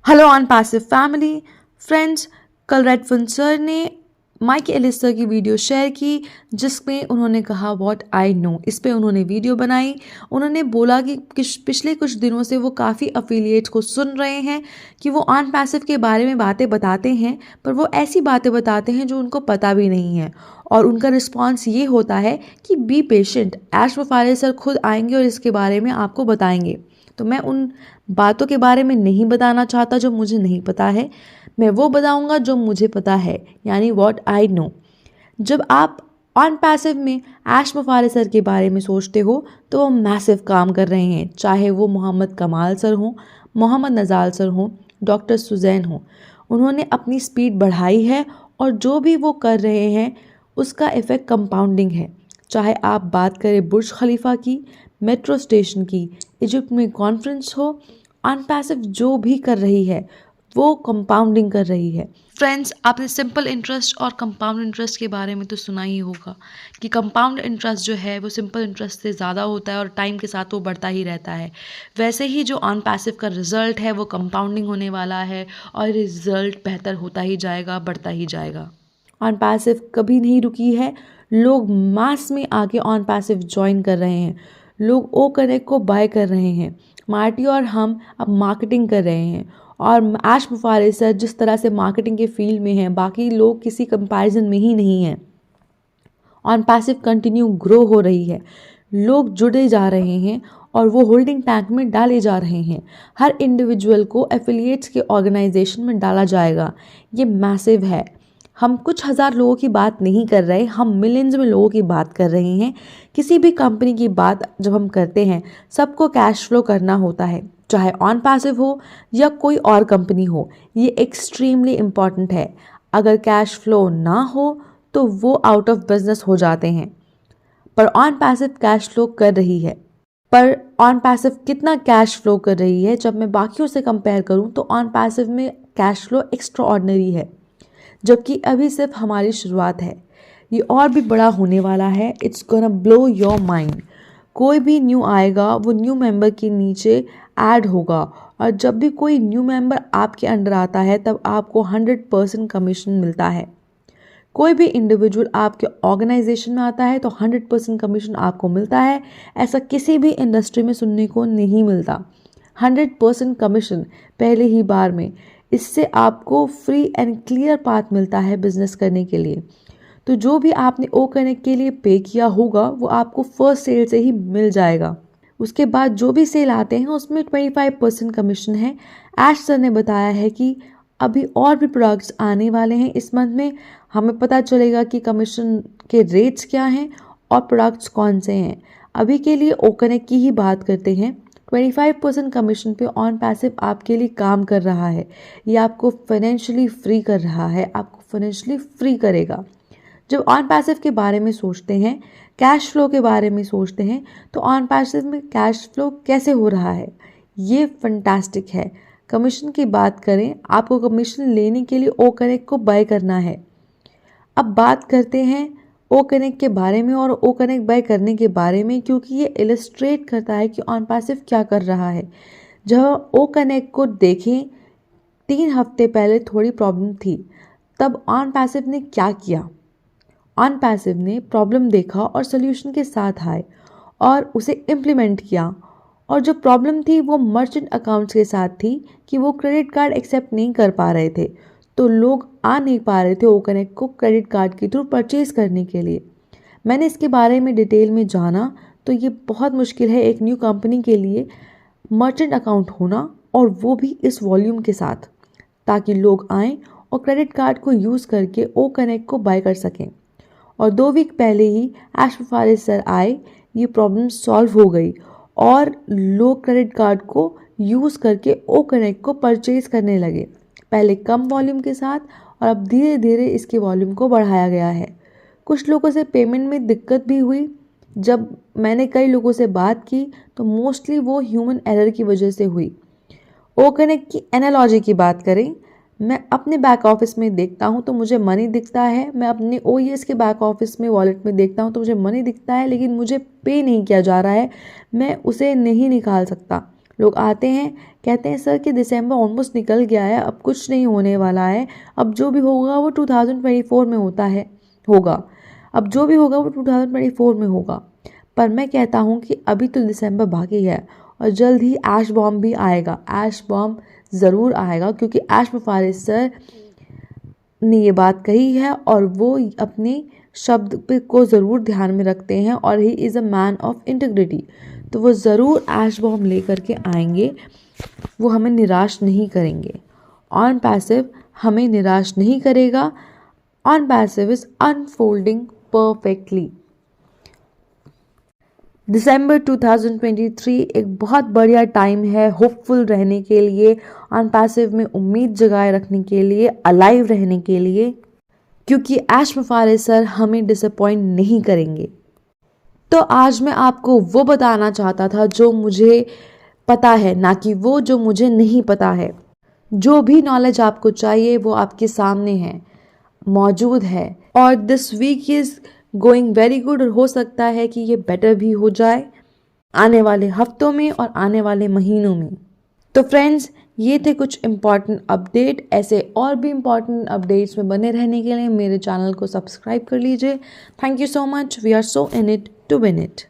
Hello on passive family friends. कल रेडफिन sir ने mic Alice sir की वीडियो शेयर की जिसमें उन्होंने कहा व्हाट आई नो। इस पे उन्होंने वीडियो बनाई। उन्होंने बोला कि पिछले कुछ दिनों से वो काफ़ी अफिलिएट्स को सुन रहे हैं कि वो ऑन पैसिव के बारे में बातें बताते हैं, पर वो ऐसी बातें बताते हैं जो उनको पता भी नहीं है। और उनका रिस्पॉन्स ये होता है कि बी पेशेंट, ऐश मुफारिल सर खुद आएंगे और इसके बारे में आपको बताएंगे। तो मैं उन बातों के बारे में नहीं बताना चाहता जो मुझे नहीं पता है, मैं वो बताऊंगा जो मुझे पता है, यानी व्हाट आई नो। जब आप ऑन पैसिव में ऐश मुफारिल सर के बारे में सोचते हो तो वो मैसिव काम कर रहे हैं, चाहे वो मोहम्मद कमाल सर हो, मोहम्मद नज़ाल सर हो, डॉक्टर सुजैन हो। उन्होंने अपनी स्पीड बढ़ाई है और जो भी वो कर रहे हैं उसका इफ़ेक्ट कंपाउंडिंग है। चाहे आप बात करें बुर्ज खलीफा की, मेट्रो स्टेशन की, इजिप्ट में कॉन्फ्रेंस हो, ऑन पैसिव जो भी कर रही है वो कंपाउंडिंग कर रही है। फ्रेंड्स, आपने सिंपल इंटरेस्ट और कंपाउंड इंटरेस्ट के बारे में तो सुना ही होगा कि कंपाउंड इंटरेस्ट जो है वो सिंपल इंटरेस्ट से ज़्यादा होता है और टाइम के साथ वो बढ़ता ही रहता है। वैसे ही जो ऑन पैसिव का रिजल्ट है वो कंपाउंडिंग होने वाला है और रिजल्ट बेहतर होता ही जाएगा, बढ़ता ही जाएगा। ऑन पैसिव कभी नहीं रुकी है। लोग मास में आके ऑन पैसिव ज्वाइन कर रहे हैं। लोग ओ कनेक्ट को बाय कर रहे हैं। मार्टी और हम अब मार्केटिंग कर रहे हैं और ऐश मुफारिल सर जिस तरह से मार्केटिंग के फील्ड में हैं, बाकी लोग किसी कंपैरिजन में ही नहीं हैं। ऑन पैसिव कंटिन्यू ग्रो हो रही है, लोग जुड़े जा रहे हैं और वो होल्डिंग टैंक में डाले जा रहे हैं। हर इंडिविजुअल को एफिलिएट्स के ऑर्गेनाइजेशन में डाला जाएगा। ये मैसिव है। हम कुछ हज़ार लोगों की बात नहीं कर रहे, हम मिलियंस में लोगों की बात कर रहे हैं। किसी भी कंपनी की बात जब हम करते हैं सबको कैश फ्लो करना होता है, चाहे ऑन पैसिव हो या कोई और कंपनी हो। ये एक्सट्रीमली इम्पॉर्टेंट है। अगर कैश फ्लो ना हो तो वो आउट ऑफ बिजनेस हो जाते हैं। पर ऑन पैसिव कैश फ्लो कर रही है। पर ऑन पैसिव कितना कैश फ्लो कर रही है जब मैं बाकियों से कंपेयर करूं तो ऑन पैसिव में कैश फ्लो एक्स्ट्रा ऑर्डिनरी है, जबकि अभी सिर्फ हमारी शुरुआत है। ये और भी बड़ा होने वाला है। It's gonna blow your mind. कोई भी न्यू आएगा वो न्यू मेंबर के नीचे ऐड होगा और जब भी कोई न्यू मेंबर आपके अंडर आता है तब आपको 100% कमीशन मिलता है। कोई भी इंडिविजुअल आपके ऑर्गेनाइजेशन में आता है तो 100% कमीशन आपको मिलता है। ऐसा किसी भी इंडस्ट्री में सुनने को नहीं मिलता। 100% कमीशन पहले ही बार में। इससे आपको फ्री एंड क्लियर पाथ मिलता है बिजनेस करने के लिए। तो जो भी आपने ओ कनेक्ट के लिए पे किया होगा वो आपको फर्स्ट सेल से ही मिल जाएगा। उसके बाद जो भी सेल आते हैं उसमें 25% कमीशन है। ऐश सर ने बताया है कि अभी और भी प्रोडक्ट्स आने वाले हैं इस मंथ में। हमें पता चलेगा कि कमीशन के रेट्स क्या हैं और प्रोडक्ट्स कौन से हैं। अभी के लिए ओ कनेक्ट की ही बात करते हैं। 25% कमीशन पे ऑन पैसिव आपके लिए काम कर रहा है। ये आपको फाइनेंशियली फ्री कर रहा है, आपको फाइनेंशियली फ्री करेगा। जब ऑन पैसिव के बारे में सोचते हैं, कैश फ्लो के बारे में सोचते हैं, तो ऑन पैसिव में कैश फ्लो कैसे हो रहा है ये फंटास्टिक है। कमीशन की बात करें, आपको कमीशन लेने के लिए ओ कनेक्ट को बाय करना है। अब बात करते हैं ओ कनेक्ट के बारे में और ओ कनेक्ट बाय करने के बारे में, क्योंकि ये इलस्ट्रेट करता है कि ऑन पैसिव क्या कर रहा है। जब ओ कनेक्ट को देखें, 3 हफ्ते पहले थोड़ी प्रॉब्लम थी, तब ऑन पैसिव ने क्या किया। ऑन पैसिव ने प्रॉब्लम देखा और सोल्यूशन के साथ आए और उसे इम्प्लीमेंट किया। और जो प्रॉब्लम थी वो मर्चेंट अकाउंट्स के साथ थी कि वो क्रेडिट कार्ड एक्सेप्ट नहीं कर पा रहे थे, तो लोग आ नहीं पा रहे थे ओ कनेक्ट को क्रेडिट कार्ड के थ्रू परचेज करने के लिए। मैंने इसके बारे में डिटेल में जाना तो ये बहुत मुश्किल है एक न्यू कंपनी के लिए मर्चेंट अकाउंट होना, और वो भी इस वॉल्यूम के साथ, ताकि लोग आएँ और क्रेडिट कार्ड को यूज़ करके ओ कनेक्ट को बाय कर सकें। और 2 वीक पहले ही ऐश मुफारिल सर आए, ये प्रॉब्लम सॉल्व हो गई और लोग क्रेडिट कार्ड को यूज़ करके ओ कनेक्ट को परचेज करने लगे, पहले कम वॉल्यूम के साथ और अब धीरे धीरे इसके वॉल्यूम को बढ़ाया गया है। कुछ लोगों से पेमेंट में दिक्कत भी हुई। जब मैंने कई लोगों से बात की तो मोस्टली वो ह्यूमन एरर की वजह से हुई। ओ कनेक्ट की एनालॉजी की बात करें, मैं अपने बैक ऑफिस में देखता हूँ तो मुझे मनी दिखता है। मैं अपने ओईएस के बैक ऑफिस में वॉलेट में देखता हूँ तो मुझे मनी दिखता है, लेकिन मुझे पे नहीं किया जा रहा है, मैं उसे नहीं निकाल सकता। लोग आते हैं, कहते हैं सर कि दिसंबर ऑलमोस्ट निकल गया है, अब कुछ नहीं होने वाला है, अब जो भी होगा वो 2024 में होगा, अब जो भी होगा वो 2024 में होगा। पर मैं कहता हूँ कि अभी तो दिसंबर बाकी है और जल्द ही ऐश बॉम्ब भी आएगा। ऐश बॉम्ब ज़रूर आएगा क्योंकि ऐश मुफारिज सर ने ये बात कही है और वो अपने शब्द पे को ज़रूर ध्यान में रखते हैं और he is a man of integrity. तो वो ज़रूर ऐश बॉम्ब लेकर के आएंगे, वो हमें निराश नहीं करेंगे। ऑन पैसिव हमें निराश नहीं करेगा। On passive is unfolding perfectly. दिसंबर 2023 एक बहुत बढ़िया टाइम है होपफुल रहने के लिए, ऑन पैसिव में उम्मीद जगाए रखने के लिए, अलाइव रहने के लिए, क्योंकि ऐश मुफारिज सर हमें डिसअपॉइंट नहीं करेंगे। तो आज मैं आपको वो बताना चाहता था जो मुझे पता है, ना कि वो जो मुझे नहीं पता है। जो भी नॉलेज आपको चाहिए वो आपके सामने है, मौजूद है। और this week is going very good और हो सकता है कि ये बेटर भी हो जाए आने वाले हफ्तों में और आने वाले महीनों में। तो फ्रेंड्स, ये थे कुछ इम्पॉर्टेंट अपडेट। ऐसे और भी इम्पॉर्टेंट अपडेट्स में बने रहने के लिए मेरे चैनल को सब्सक्राइब कर लीजिए। Thank you so much. We are so in it to win it.